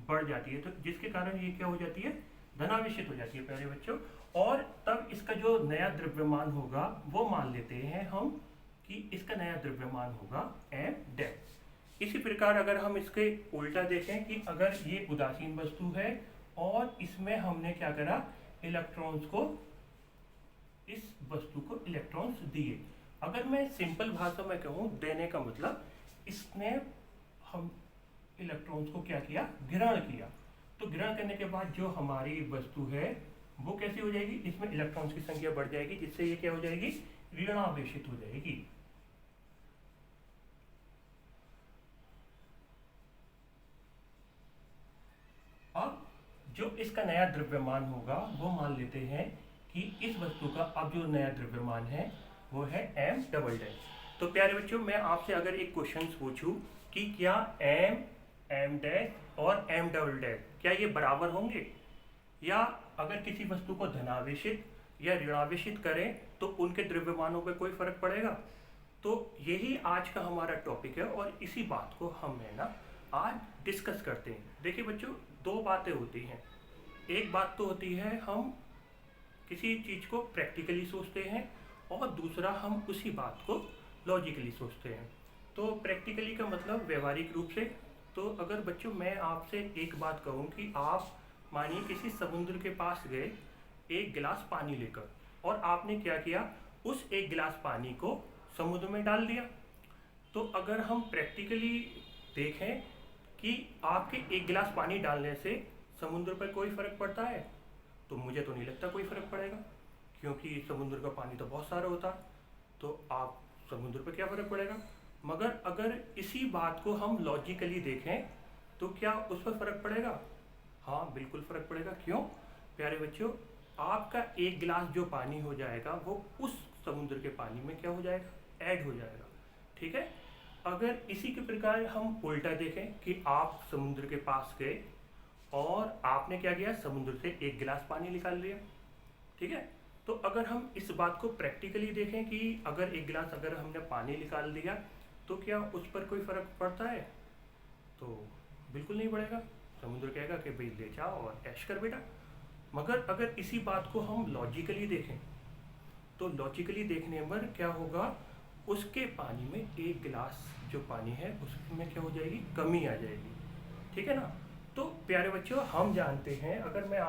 बढ़ जाती है, तो जिसके कारण ये क्या हो जाती है, धनावेशित हो जाती है प्यारे बच्चों। और तब इसका जो नया द्रव्यमान होगा वो मान लेते हैं हम कि इसका नया द्रव्यमान होगा एम डैश। इसी प्रकार अगर हम इसके उल्टा देखें कि अगर ये उदासीन वस्तु है और इसमें हमने क्या करा, इलेक्ट्रॉन्स को, इस वस्तु को इलेक्ट्रॉन्स दिए। अगर मैं सिंपल भाषा में कहूँ, देने का मतलब इसने हम इलेक्ट्रॉन्स को क्या किया, ग्रहण किया। तो ग्रहण करने के बाद जो हमारी वस्तु है वो कैसी हो जाएगी, इसमें इलेक्ट्रॉन्स की संख्या बढ़ जाएगी, जिससे ये क्या हो जाएगी, ऋणावेशित हो जाएगी। अब जो इसका नया द्रव्यमान होगा वो मान लेते हैं कि इस वस्तु का अब जो नया द्रव्यमान है वो है एम डबल डैश। तो प्यारे बच्चों, मैं आपसे अगर एक क्वेश्चन पूछूं कि क्या एम, एम डैश और एम डबल डैश क्या ये बराबर होंगे, या अगर किसी वस्तु को धनावेशित या ऋणावेशित करें तो उनके द्रव्यमानों पर कोई फर्क पड़ेगा। तो यही आज का हमारा टॉपिक है और इसी बात को हम है ना आज डिस्कस करते हैं। देखिए बच्चों, दो बातें होती हैं। एक बात तो होती है हम किसी चीज़ को प्रैक्टिकली सोचते हैं और दूसरा हम उसी बात को लॉजिकली सोचते हैं। तो प्रैक्टिकली का मतलब व्यवहारिक रूप से। तो अगर बच्चों मैं आपसे एक बात कहूँ कि आप मानिए किसी समुद्र के पास गए एक गिलास पानी लेकर, और आपने क्या किया, उस एक गिलास पानी को समुद्र में डाल दिया। तो अगर हम प्रैक्टिकली देखें कि आपके एक गिलास पानी डालने से समुद्र पर कोई फर्क पड़ता है, तो मुझे तो नहीं लगता कोई फर्क पड़ेगा, क्योंकि समुद्र का पानी तो बहुत सारा होता है, तो आप समुद्र पर क्या फर्क पड़ेगा। मगर अगर इसी बात को हम लॉजिकली देखें तो क्या उस पर फर्क पड़ेगा, हाँ बिल्कुल फर्क पड़ेगा। क्यों प्यारे बच्चों, आपका एक गिलास जो पानी हो जाएगा वो उस समुद्र के पानी में क्या हो जाएगा, ऐड हो जाएगा। ठीक है। अगर इसी के प्रकार हम उल्टा देखें कि आप समुद्र के पास गए और आपने क्या किया, समुद्र से एक गिलास पानी निकाल लिया। ठीक है। तो अगर हम इस बात को प्रैक्टिकली देखें कि अगर एक गिलास अगर हमने पानी निकाल दिया तो क्या उस पर कोई फर्क पड़ता है, तो बिल्कुल नहीं पड़ेगा। समुद्र कहेगा कि भाई ले जाओ और ऐश कर बेटा। मगर अगर इसी बात को हम लॉजिकली देखें तो लॉजिकली देखने पर क्या होगा, उसके पानी में एक गिलास जो पानी है उसमें क्या हो जाएगी, कमी आ जाएगी। ठीक है ना। तो प्यारे बच्चों, हम जानते हैं, अगर मैं